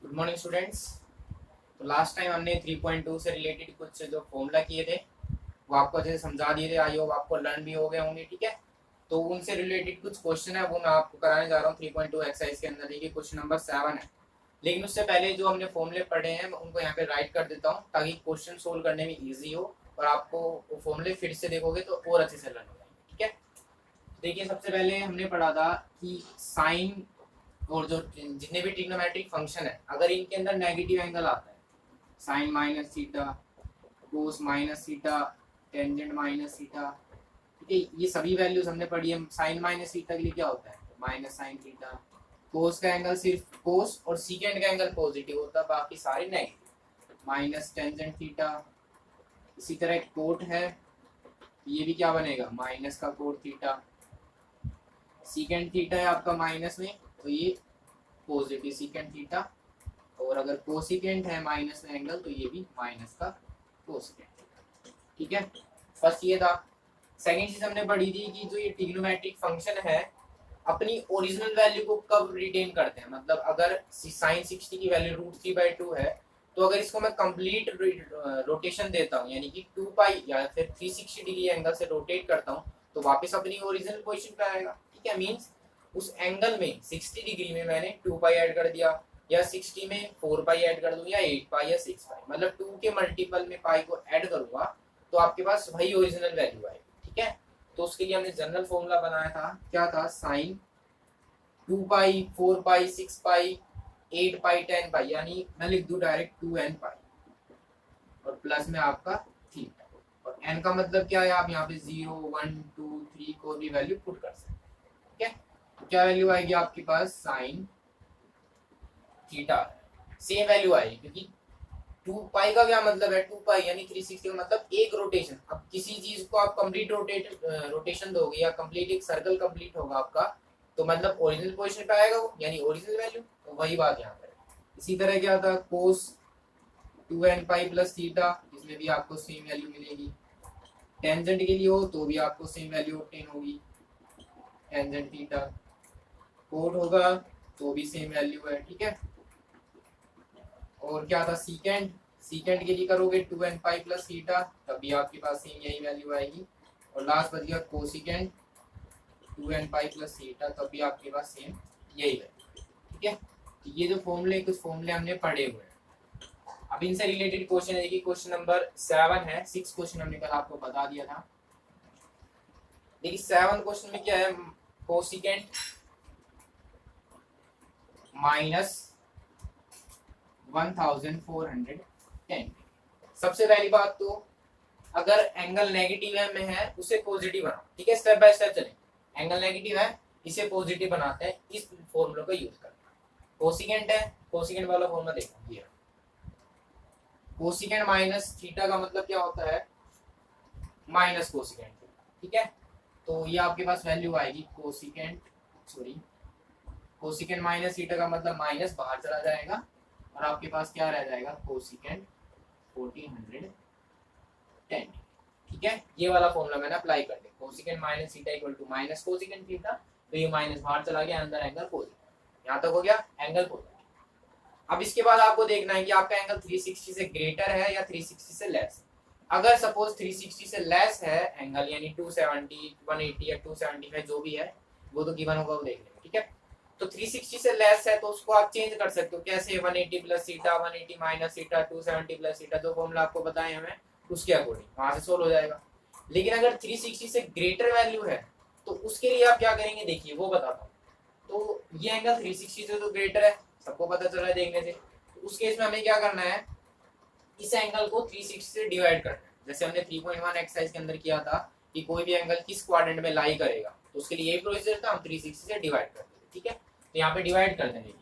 Good morning students. तो last time हमने 3.2 से रिलेटेड कुछ जो फॉर्मूला किए थे वो आपको अच्छे से समझा दिए थे। आई होप आपको लर्न भी हो गए होंगे। ठीक है, तो उनसे रिलेटेड कुछ क्वेश्चन है वो मैं आपको कराने जा रहा हूँ 3.2 एक्सरसाइज के अंदर। देखिए क्वेश्चन नंबर 7 है, लेकिन उससे पहले जो हमने फॉर्मूले पढ़े हैं मैं उनको यहाँ पे राइट कर देता हूँ ताकि क्वेश्चन सोल्व करने में ईजी हो और आपको वो फॉर्मूले फिर से देखोगे तो और अच्छे से लर्न हो जाएंगे। ठीक है, देखिए सबसे पहले हमने पढ़ा था कि साइन और जो जितने भी ट्रिग्नोमेट्रिक फंक्शन है अगर इनके अंदर नेगेटिव एंगल आता है, sine minus theta, cos minus theta, tangent minus theta, ठीक है, ये सभी वैल्यूज हमने पढ़ी है। साइन माइनस थीटा के लिए क्या होता है, माइनस साइन थीटा। कोस का एंगल सिर्फ कोस और सीकेंड का एंगल पॉजिटिव होता है, बाकी सारे नेगेटिव। Minus tangent theta. इसी तरह कोट है, ये भी क्या बनेगा, माइनस का कोट थीटा। सीकेंड थीटा है आपका माइनस में, तो ये पॉजिटिव सीकेंड थीटा। और अगर कोसिकेंट है माइनस में एंगल तो ये भी माइनस का कोसिकेंट। ठीक है, फर्स्ट ये था। सेकंड चीज हमने पढ़ी थी कि जो ये ट्रिग्नोमेट्रिक फंक्शन है अपनी ओरिजिनल वैल्यू को कब रिटेन करते हैं। मतलब अगर साइन 60 की वैल्यू √3/2 है तो अगर इसको मैं कंप्लीट रोटेशन देता हूँ यानी कि 2 पाई या फिर 360 डिग्री एंगल से रोटेट करता हूँ तो वापस अपनी ओरिजिनल पोजीशन पे आएगा। ठीक है, मींस उस एंगल में 60 डिग्री में मैंने 2 पाई ऐड कर दिया या 60 में 4 पाई ऐड कर दूं या 8 पाई या 6 पाई, मतलब 2 के मल्टीपल में पाई को ऐड करूंगा तो आपके पास वही ओरिजिनल वैल्यू आएगी। ठीक है, तो उसके लिए हमने जनरल फॉर्मूला बनाया था, क्या था, साइन 2 पाई 4 पाई 6 पाई 8 पाई 10 पाई, यानी मैं लिख दूं डायरेक्ट 2n पाई और प्लस में आपका थीटा। और n का मतलब क्या है, आप यहाँ पे 0 1 2 3 को भी वैल्यू पुट कर सकते हैं। ठीक है, तो क्या वैल्यू आएगी आपके पास, साइन थीटा सेम वैल्यू आएगी क्योंकि 2 पाई का क्या मतलब है, 2 पाई यानी 360 का मतलब एक रोटेशन। अब किसी चीज को आप कंप्लीट रोटेशन दोगे या कंप्लीट एक सर्कल कंप्लीट होगा आपका तो मतलब ओरिजिनल पोजीशन पे आएगा वो, यानी ओरिजिनल वैल्यू। तो वही बात यहाँ पर। इसी तरह क्या था, कोस 2n पाई प्लस थीटा, इसमें भी आपको सेम वैल्यू मिलेगी। टेंजेंट के लिए हो तो भी आपको सेम वैल्यू ऑब्टेन होगी, टेंजेंट थीटा। कोट होगा तो भी सेम वैल्यू है। ठीक है, और क्या था, सीकेंड, सीकेंड के लिए करोगे 2n पाई प्लस थीटा तब भी आपके पास सेम यही वैल्यू आएगी। और लास्ट बच गया cosecant 2n pi plus theta तब भी आपके पास सेम यही वैल्यू। ठीक है, तो ये जो फॉर्मूले कुछ फॉर्मूले हमने पढ़े हुए हैं। अब इनसे रिलेटेड क्वेश्चन है, देखिए क्वेश्चन नंबर 7 है। 6 क्वेश्चन हमने कल आपको बता दिया था। देखिए 7 क्वेश्चन में क्या है, कोसिकेंड माइनस 1410। सबसे पहली बात तो अगर एंगल नेगेटिव है में है उसे पॉजिटिव बनाओ। ठीक है, स्टेप बाय स्टेप चलें। एंगल नेगेटिव है इसे पॉजिटिव बनाते हैं, इस फॉर्मूला का यूज करते हैं। कोसिकेंट है, कोसिकेंट वाला फॉर्मूला देखो, ये कोसिकेंट माइनस थीटा का मतलब क्या होता है, माइनस कोसिकेंट। ठीक है, तो ये आपके पास वैल्यू आएगी cosecant, sorry cosecant minus theta का मतलब माइनस बाहर चला जाएगा और आपके पास क्या रह जाएगा, कोसिकेंट 1410। ठीक है, ये वाला फॉर्मूला मैंने अप्लाई कर दिया, cosecant minus theta equal to minus cosecant theta. तो ये माइनस बाहर चला गया, अंदर एंगल पॉजिटिव। यहाँ तक हो गया एंगल पॉजिटिव। अब इसके बाद आपको देखना है कि आपका एंगल 360 से ग्रेटर है या 360 से लेस। अगर सपोज 360 से लेस है एंगल, यानी 270 180 या 275 जो भी है वो तो गिवन होगा, वो देख लेंगे। ठीक है, तो 360 से लेस है तो उसको आप चेंज कर सकते हो, कैसे, 180 plus theta, 180 minus theta, 270 plus theta, जो फॉर्मूला आपको बताए हमें उसके अकॉर्डिंग वहां से सोल्व हो जाएगा। लेकिन अगर 360 से ग्रेटर वैल्यू है तो उसके लिए आप क्या करेंगे, देखिए वो बताता हूँ। तो ये एंगल 360 से तो ग्रेटर है, सबको पता चला है देखने से। तो उस केस में हमें क्या करना है, इस एंगल को 360 से डिवाइड करना है। जैसे हमने 3.1 एक्सरसाइज के अंदर किया था कि कोई भी एंगल किस क्वाड्रेंट में लाई करेगा, तो उसके लिए यही प्रोसीजर था, हम 360 से डिवाइड कर देंगे। ठीक है, तो यहाँ पे डिवाइड कर देंगे,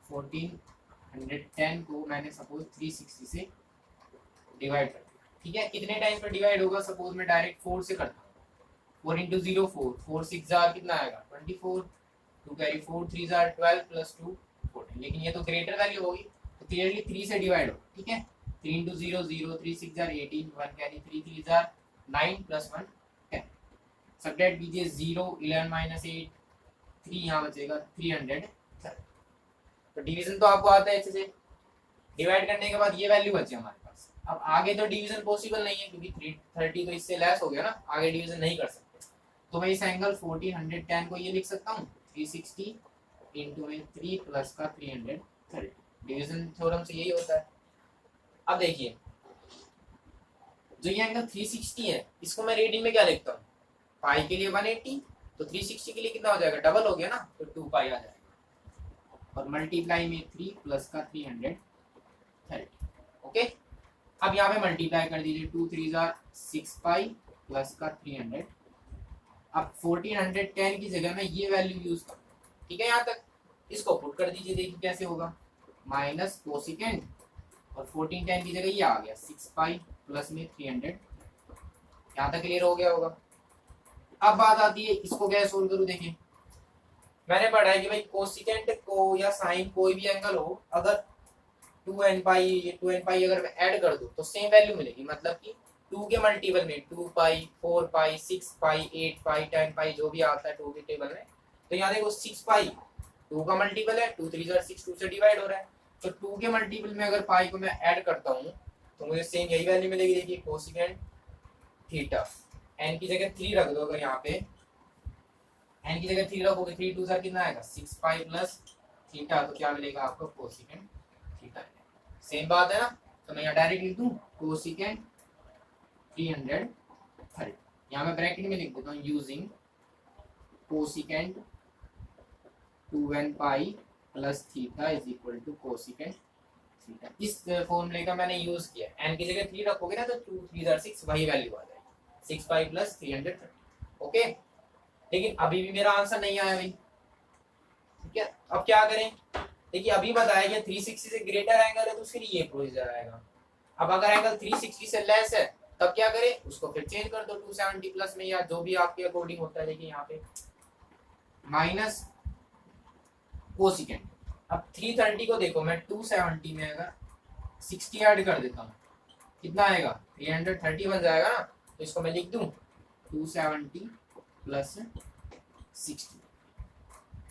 1410 को मैंने सपोज 360 से डिवाइड कर दिया। ठीक है, कितने टाइम्स पर डिवाइड होगा, सपोज मैं डायरेक्ट 4 से करता हूँ, 4 इंटू 0 4, 4 6 जार कितना आएगा 24, 2 कैरी 4 3 जार 12 प्लस 2 14। लेकिन ये तो ग्रेटर वैल्यू होगी तो क्लियरली 3 से डिवाइड होगा। ठीक है, 3 into 0 0, 3 6 jar 18, 1 carry 3 3 jar 9 plus 1 10। Subtract कीजिए 0 11 माइनस 8, 3 यहाँ बचेगा 300। तो डिवीजन तो आपको आता है अच्छे से। डिवाइड करने के बाद ये वैल्यू बची हमारे पास। अब आगे तो डिवीजन पॉसिबल नहीं है क्योंकि 330 तो इससे लेस हो गया ना, आगे डिवीजन नहीं कर सकते। तो मैं इस एंगल 1410 को ये लिख सकता हूँ 360 इंटू में 3 प्लस का 330। डिवीजन थ्योरम से यही होता है। अब देखिए जो ये एंगल 360 है इसको मैं रेडियन में क्या लिखता हूँ, पाई के लिए 180, तो 360 के लिए कितना हो जाएगा, डबल हो गया ना, तो 2 पाई आ जाएगा और मल्टीप्लाई में 3 प्लस का 330। ओके, अब यहाँ पे मल्टीप्लाई कर दीजिए, 2 3 जार 6 पाई प्लस का 300। अब 1410 की जगह मैं ये वैल्यू यूज करूँ, ठीक है, यहाँ तक इसको पुट कर दीजिए, देखिए कैसे होगा, माइनस कोसिकेंट और 1410 की जगह ये आ गया 6 पाई प्लस में 300। यहाँ तक क्लियर हो गया होगा। अब बात आती है इसको कैसे सोल्व करूँ। देखिए मैंने पढ़ा है कि भाई कोसिकेंट को या साइन कोई भी एंगल हो, अगर 2n पाई अगर मैं ऐड कर दूं तो सेम वैल्यू मिलेगी, मतलब कि 2 के मल्टीपल में 2 पाई 4 पाई 6 पाई 8 पाई 10 पाई जो भी आता है 2 के टेबल में। तो यहाँ देखो 6 पाई 2 का मल्टीपल है, 2 3 6 2 से डिवाइड हो रहा है, तो 2 के मल्टीपल में अगर पाई को मैं ऐड करता हूँ तो मुझे सेम यही वैल्यू मिलेगी। देखिए कोसिकेंट थीटा, n की जगह 3 रख दो, अगर यहाँ पे n की जगह 3 रखोगे 3 2 कितना आएगा 6 पाई प्लस थीटा, तो क्या मिलेगा आपको कोसिकेंट थीटा। सेम बात है ना, तो मैं यहाँ डायरेक्ट लिख दूं कोसिकेंट 330। यहाँ मैं ब्रैकेट में लिख देता हूँ using cosecant 2n pi plus theta is equal to cosecant theta. इस फॉर्मूले का मैंने यूज किया, n की जगह 3 रखोगे ना तो 2 3 6 वही वैल्यू आ जाएगी, 6 पाई प्लस 330। ओके, लेकिन अभी भी मेरा आंसर नहीं आया भाई, ठीक है। अब क्या करें, देखिए अभी बताया गया 360 से ग्रेटर एंगल है तो उसके लिए ये प्रोसीजर आएगा। अब अगर एंगल 360 से लेस है तब क्या करें, उसको फिर चेंज कर दो 270 प्लस में या जो भी आपके अकॉर्डिंग होता है। देखिए यहाँ पे माइनस कोसिकेंट, अब 330 को देखो मैं 270 में अगर 60 ऐड कर देता हूँ कितना आएगा 330 बन जाएगा ना, तो इसको मैं लिख दूं 270 प्लस 60।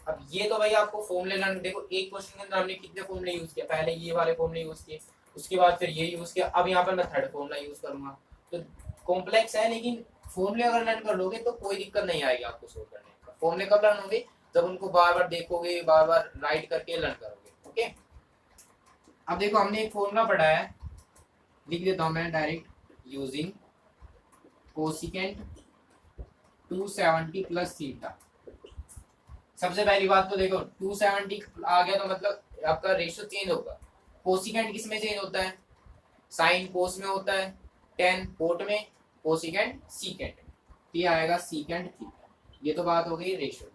अब ये तो भाई आपको फॉर्मूले लर्न, देखो एक क्वेश्चन के अंदर हमने कितने फॉर्मूले यूज किए, पहले ये वाले फॉर्मूले यूज किए, उसके बाद फिर ये यूज किया, अब यहाँ पर मैं थर्ड फॉर्मूला यूज करूंगा। तो कॉम्प्लेक्स है लेकिन फॉर्मूले अगर लर्न कर लोगे तो कोई दिक्कत नहीं आएगी आपको सोल्व करने का। फॉर्मूले कब लर्न होंगे, जब उनको बार बार देखोगे, बार बार राइट करके लर्न करोगे। ओके, अब देखो हमने एक फॉर्मूला पढ़ा है, लिख देता हूँ मैं direct, using cosecant 270 plus theta. सबसे पहली बात तो देखो 270 आ गया तो मतलब आपका रेशियो चेंज होगा। कोसिकेंट किस में चेंज होता है, साइन कोस में होता है, टेन कोट में, कोसिकेंट सीकेंट, ये आएगा सीकेंट थीटा। ये तो बात हो गई रेशियो।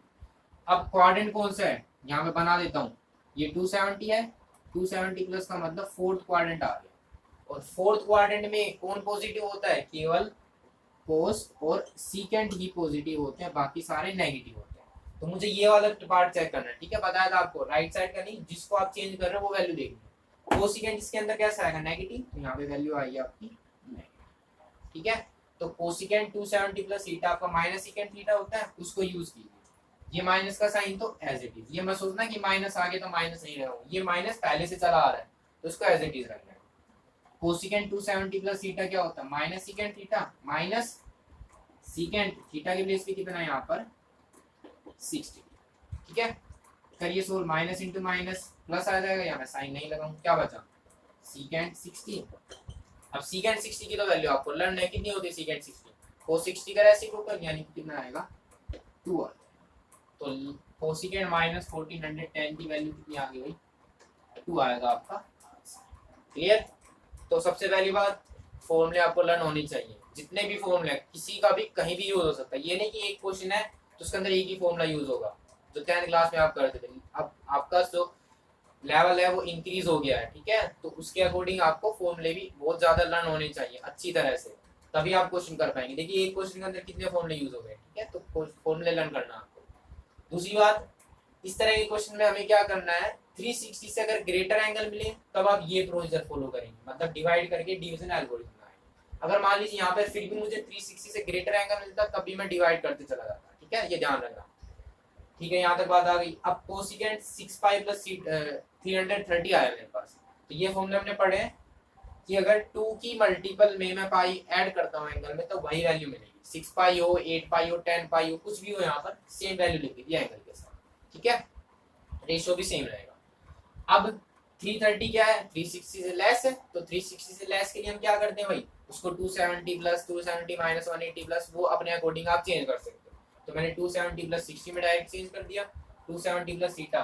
अब क्वाड्रेंट कौन सा है, यहाँ पे बना देता हूँ, ये 270 है, 270 प्लस का मतलब फोर्थ क्वाड्रेंट आ गया, और फोर्थ क्वाड्रेंट में कौन पॉजिटिव होता है, केवल कोस और सीकेंट ही पॉजिटिव होते हैं, बाकी सारे नेगेटिव होते हैं। तो मुझे ये वाला पार्ट चेक करना है, ठीक है, बताया था आपको, राइट साइड का नहीं, जिसको आप चेंज कर रहे हो वो वैल्यू देखनी। कोसिकेंट इसके अंदर कैसा आएगा, नेगेटिव, तो यहाँ पे वैल्यू आएगी आपकी नेगेटिव, ठीक है। तो कोसिकेंट 270 प्लस थीटा आपका माइनस सीकेंट थीटा होता है, उसको यूज कीजिए। ये माइनस का साइन तो एज इट इज, ये मत सोचना कि माइनस आगे तो माइनस नहीं रहा, ये माइनस पहले से चला आ रहा है तो उसको एज इट इज रखना है। कोसिकेंट 270 प्लस थीटा क्या होता है, minus secant theta, minus secant theta के प्लेस पे कितना है यहाँ पर 60, ठीक है। करिए solve, minus into minus plus आ जाएगा, यहाँ मैं साइन नहीं लगाऊं, क्या बचा सीकेंट 60। अब सीकेंट 60 की तो वैल्यू आपको लर्न है, कितनी होती है सीकेंट 60, cos 60 का रेसिप्रोकल यानी कितना आएगा 2 आ। तो कोसिकेंट माइनस 1410 की वैल्यू कितनी आ गई भाई 2 आएगा आपका, क्लियर। तो सबसे पहली बात फॉर्मूले आपको लर्न होनी चाहिए, जितने भी फॉर्मूले किसी का भी कहीं भी यूज हो सकता है, ये नहीं कि एक क्वेश्चन है तो उसके अंदर एक ही फॉर्मूला यूज होगा जो 10th क्लास में आप करते थे। अब आपका जो लेवल है वो इंक्रीज हो गया है, ठीक है, तो उसके अकॉर्डिंग आपको फॉर्मूले भी बहुत ज्यादा लर्न होने चाहिए अच्छी तरह से, तभी आप क्वेश्चन कर पाएंगे। देखिए एक क्वेश्चन के अंदर कितने फॉर्मूले यूज हो गए, ठीक है, तो फॉर्मूले लर्न करना आपको। दूसरी बात, इस तरह के क्वेश्चन में हमें क्या करना है, 360 से अगर ग्रेटर एंगल मिले तब आप ये प्रोसीजर फॉलो करेंगे, मतलब डिवाइड करके डिवीजन एल्गोरिथम। अगर मान लीजिए यहाँ पर फिर भी मुझे 360 से ग्रेटर एंगल मिलता तब भी मैं डिवाइड करते चला जाता, ठीक है, ये ध्यान रखना। ठीक है, यहाँ तक बात आ गई। अब कोसिकेंट 6 पाई प्लस 330 आया मेरे पास, तो ये फॉर्मूला हमने पढ़े हैं कि अगर 2 की मल्टीपल में मैं पाई ऐड करता हूँ एंगल में तो वही वैल्यू मिलेगी। 6 पाई हो, 8 पाई हो, 10 पाई हो, कुछ भी हो, यहाँ पर सेम वैल्यू लिख दी एंगल के साथ। ठीक है, रेशियो भी सेम रहेगा। अब 330 क्या है, 360 से लेस है, तो 360 से लेस के लिए हम क्या करते हैं भाई, उसको 270 प्लस 270 माइनस 180 प्लस वो अपने अकॉर्डिंग आप चेंज कर सकते हो। तो मैंने 270 प्लस 60 में डायरेक्ट चेंज कर दिया। 270 plus theta,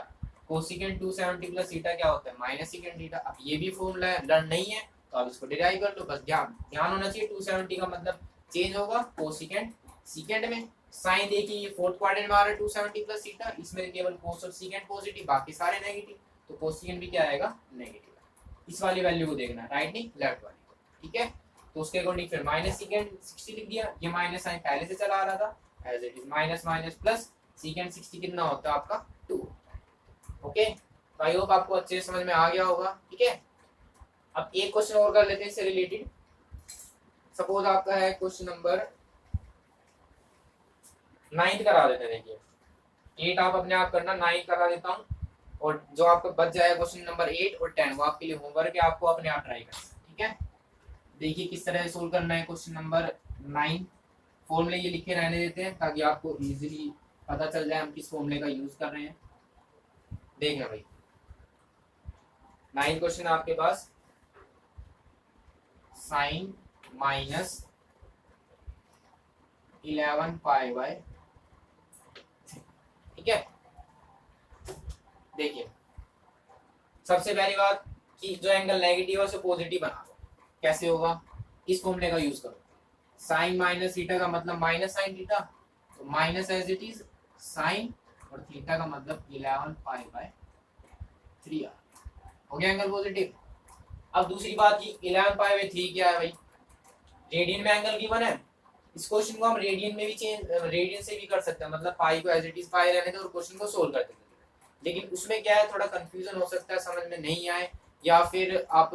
cosecant 270 plus theta क्या होता है, माइनस सीकेंट थीटा। अब ये भी फॉर्मूला है, लर्न नहीं है तो आप इसको डिराइव कर लो, बस ध्यान ध्यान होना चाहिए। 270 का मतलब चेंज होगा कोसिकेंट सीकेंट में। साइन देखिए ये फोर्थ क्वाड्रेंट में आ रहा है 270 प्लस थीटा, इसमें केवल कोस और सीकेंट पॉजिटिव, बाकी सारे नेगेटिव, तो कोसिकेंट भी क्या आएगा, नेगेटिव। इस वाली वैल्यू को देखना, राइट नहीं लेफ्ट वाली को। ठीक है, तो उसके अकॉर्डिंग फिर माइनस सीकेंट 60 लिख दिया। ये माइनस साइन पहले से चला आ रहा था as it is, minus minus plus secant 60 कितना होता है आपका 2। ओके, आई होप आपको अच्छे से समझ में आ गया होगा। ठीक है, अब एक क्वेश्चन और कर लेते हैं इससे रिलेटेड। सपोज आपका है क्वेश्चन नंबर 9 करा देते हैं। देखिए 8 आप अपने आप करना, 9 करा देता हूँ, और जो आपका बच जाएगा क्वेश्चन नंबर 8 और 10 वो आपके लिए होमवर्क है, आपको अपने आप ट्राई करना। ठीक है, देखिए किस तरह से सोल्व करना है क्वेश्चन नंबर 9। फॉर्मूले ये लिखे रहने देते हैं ताकि आपको इजीली पता चल जाए हम किस फॉर्मूले का यूज कर रहे हैं। देखना भाई 9 क्वेश्चन आपके पास, साइन माइनस 11 पाई बाय, ठीक है। देखिए सबसे पहली बात कि जो एंगल नेगेटिव है उसे पॉजिटिव बना दो। कैसे होगा, इस फॉर्मूले का यूज करो। साइन माइनस थीटा का मतलब माइनस साइन थीटा, तो minus as it is sine, और थीटा का मतलब 11 पाई बाय 3r, हो गया एंगल पॉजिटिव। अब दूसरी बात की 11 पाई बाय 3 क्या है भाई, रेडियन में एंगल गिवन है। इस क्वेश्चन को हम रेडियन में भी चेंज, रेडियन से भी कर सकते हैं, मतलब पाई को एज इट इज पाई रहने दो और क्वेश्चन को सोल्व कर देते हैं। लेकिन उसमें क्या है, थोड़ा कंफ्यूजन हो सकता है, समझ में नहीं आए या फिर आप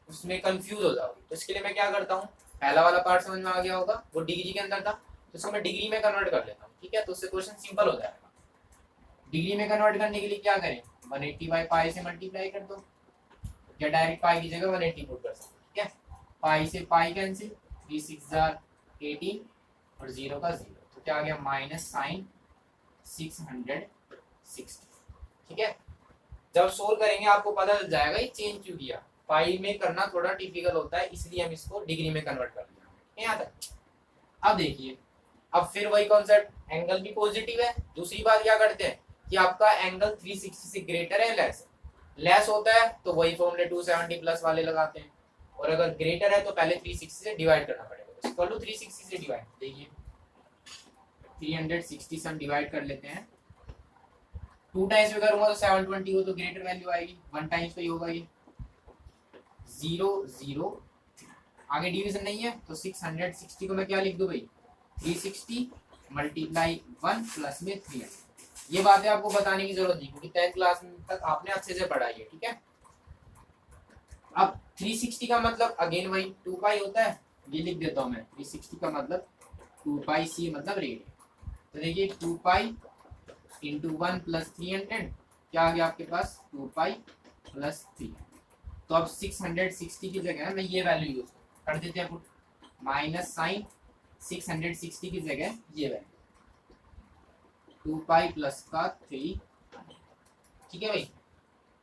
उसमें कंफ्यूज हो जाओगे। तो इसके लिए मैं क्या करता हूँ, पहला वाला पार्ट समझ में आ गया होगा, वो डिग्री के अंदर था, तो इसको मैं डिग्री में कन्वर्ट कर लेता हूँ। ठीक है, तो उससे क्वेश्चन सिंपल हो जाएगा। डिग्री में कन्वर्ट करने के लिए क्या करें, 180 बाई पाई से मल्टीप्लाई कर दो, या डायरेक्ट पाई की जगह 180 पुट कर सकते। ठीक है, पाई से पाई कैंसिल, 3 6 18 और 0 का 0, तो क्या आ गया माइनस साइन 660। ठीक है, जब सोल्व करेंगे आपको पता चल जाएगा ये चेंज क्यों किया। पाई में करना थोड़ा टिपिकल होता है, इसलिए हम इसको डिग्री में कन्वर्ट कर दिया यहाँ तक। अब देखिए, अब फिर वही कॉन्सेप्ट, एंगल भी पॉजिटिव है। दूसरी बात क्या करते हैं कि आपका एंगल 360 से ग्रेटर है लेस, लेस होता है तो वही फॉर्मूले 270 प्लस वाले लगाते हैं, और अगर ग्रेटर है तो पहले 360 से डिवाइड करना पड़ेगा। इक्वल टू 360 से डिवाइड, देखिए 360 से हम डिवाइड कर लेते हैं। 2 टाइम्स में करूंगा तो 720 हो, तो ग्रेटर वैल्यू आएगी। 1 टाइम्स पे ही होगा ये 0 0, आगे डिवीजन नहीं है तो 660 को मैं क्या लिख दूं भाई, 360 मल्टीप्लाई 1 प्लस में 300। ये बातें आपको बताने की जरूरत नहीं क्योंकि 10th क्लास तक आपने अच्छे से पढ़ाई है। ठीक है, अब 360 का मतलब अगेन वही 2 पाई होता है, ये लिख देता हूं मैं। 360 का मतलब 2 पाई सी मतलब रेडियन, तो देखिए 2 पाई इंटू 1 प्लस 300 क्या आ गया आपके पास, 2 पाई प्लस 3। तो अब 660 की जगह मैं ये वैल्यू यूज कर देते हैं, माइनस साइन 660 की जगह ये वैल्यू 2 पाई प्लस का 3। ठीक है भाई,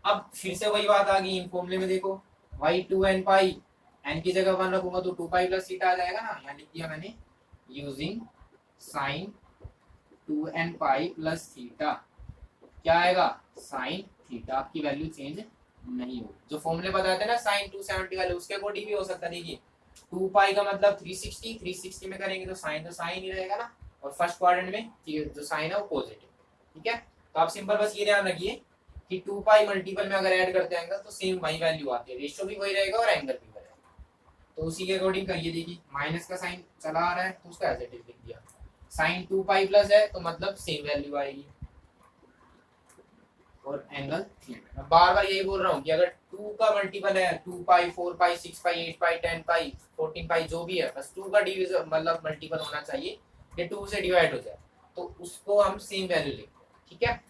अब फिर से वही बात आ गई इन फॉर्मूले में। देखो वाई 2 एन पाई, एन की जगह 1 रखूंगा तो 2 पाई प्लस थीटा आ जाएगा ना, यहाँ लिख दिया मैंने using sine 2 n pi plus theta, क्या आएगा साइन थीटा। आपकी वैल्यू चेंज नहीं होगी, जो फॉर्मूले बताते हैं ना साइन 270 वाले उसके अकॉर्डिंग भी हो सकता है। देखिए 2 पाई का मतलब 360, 360 में करेंगे तो साइन ही रहेगा ना, और फर्स्ट क्वाड्रेंट में जो साइन है वो पॉजिटिव। ठीक है, तो आप सिंपल बस ये ध्यान रखिए कि 2 पाई मल्टीपल में अगर ऐड करते हैं तो सेम वही वैल्यू आती है, रेशियो भी वही रहेगा और एंगल भी वही रहेगा। तो उसी के अकॉर्डिंग करिए। देखिए माइनस का साइन चला आ रहा है तो उसका एज इट इज लिख दिया, साइन 2 पाई प्लस है तो मतलब सेम वैल्यू आएगी, और एंगल 300। मैं बार बार यही बोल रहा हूँ कि अगर 2 का मल्टीपल है 2 पाई 4 पाई 6 पाई 8 पाई 10 पाई 14 पाई जो भी है, बस 2 का डिवीजन मतलब मल्टीपल होना चाहिए, ये 2 से डिवाइड हो जाए तो उसको हम सेम वैल्यू लिखते हैं। ठीक है।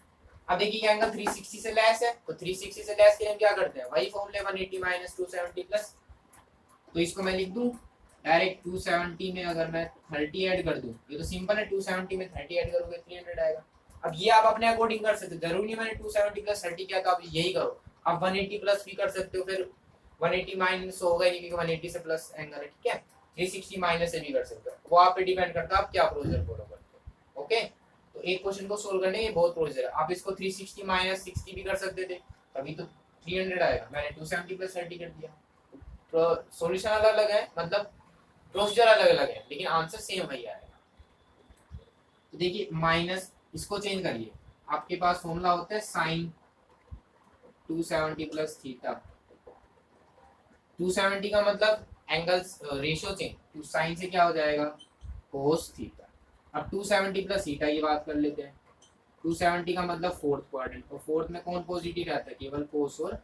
अब देखिए ये एंगल 360 से लेस है, तो 360 से लेस के लिए हम क्या करते हैं, वही फॉर्मूले 180 माइनस 270 प्लस, तो इसको मैं लिख दूं डायरेक्ट 270 में अगर मैं 30 ऐड कर दूं, ये तो सिंपल है, 270 में 30 ऐड करोगे 300 आएगा। अब ये आप अपने अकॉर्डिंग कर सकते हो, जरूरी नहीं मैंने 270 प्लस 30 किया तो आप यही करो, आप 180 प्लस भी कर सकते हो, फिर 180 माइनस होगा नहीं क्योंकि 180 से प्लस एंगल है, ठीक है। 360 माइनस से भी कर सकते हो, वो आप पे डिपेंड करता है आप क्या प्रोसीजर फॉलो करते हो। ओके, तो एक क्वेश्चन को सोल्व करने के बहुत प्रोसीजर है, आप इसको 360 माइनस 60 भी कर सकते थे, तभी तो 300 आएगा, मैंने 270 प्लस 30 कर दिया। तो सॉल्यूशन अलग अलग है, मतलब प्रोसीजर अलग अलग है, लेकिन आंसर सेम वही आएगा। तो देखिए माइनस, इसको चेंज करिए, आपके पास फॉर्मूला होता है साइन 270 प्लस थीटा, 270 का मतलब angles ratio change, to sine से क्या हो जाएगा कोस थीटा। अब 270 प्लस थीटा की बात कर लेते हैं, 270 का मतलब फोर्थ क्वाड्रेंट, और फोर्थ में कौन पॉजिटिव रहता है, केवल कोस और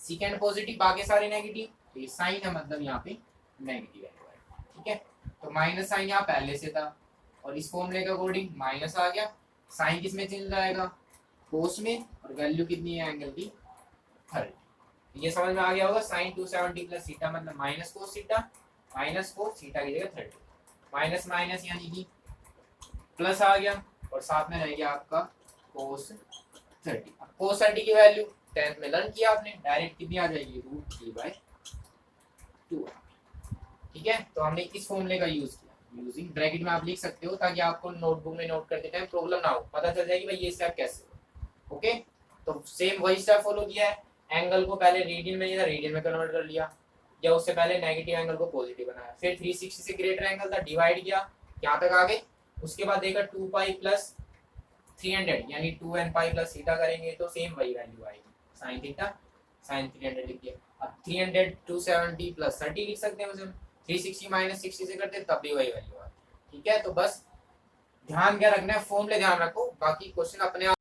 सेकंड पॉजिटिव, बाकी सारे नेगेटिव, तो ये साइन है मतलब यहाँ पे नेगेटिव है, ठीक है। तो माइनस साइन यहाँ पहले से था, और इस फॉर्मूले के अकॉर्डिंग माइनस आ गया, साइन किस में चेंज जाएगा कोस में, और वैल्यू कितनी है एंगल की 30। ये समझ में आ गया होगा, साइन 270 प्लस थीटा मतलब minus cos theta, minus cos theta की जगह 30, माइनस माइनस यानी कि प्लस आ गया, और साथ में रह गया आपका कोस 30। अब कोस 30 की वैल्यू 10th में लर्न किया आपने, डायरेक्ट कितनी आ जाएगी √3/2, ठीक है। तो हमने इस फॉर्मूले का यूज किया, यूजिंग ब्रैकेट में आप लिख सकते हो ताकि आपको नोटबुक में नोट करते टाइम प्रॉब्लम ना हो, पता चल जाएगी भाई ये स्टेप कैसे। ओके, तो सेम वही स्टेप फॉलो किया है, एंगल को पहले रेडियन में या रेडियन में कन्वर्ट कर लिया, या उससे पहले नेगेटिव एंगल को पॉजिटिव बनाया, फिर 360 से ग्रेटर एंगल था डिवाइड किया, यहाँ तक आ गए, उसके बाद देखा 2 पाई प्लस 300 यानी 2n पाई प्लस थीटा करेंगे तो सेम वही वैल्यू आएगी, साइन थीटा साइन 300 लिख दिया। अब 300 270 प्लस 30 लिख सकते हैं उसे, 360 माइनस 60 से करते तब भी वही वैल्यू आती है, ठीक है। तो बस ध्यान क्या रखना है, फॉर्मूले ध्यान रखो, बाकी क्वेश्चन अपने आप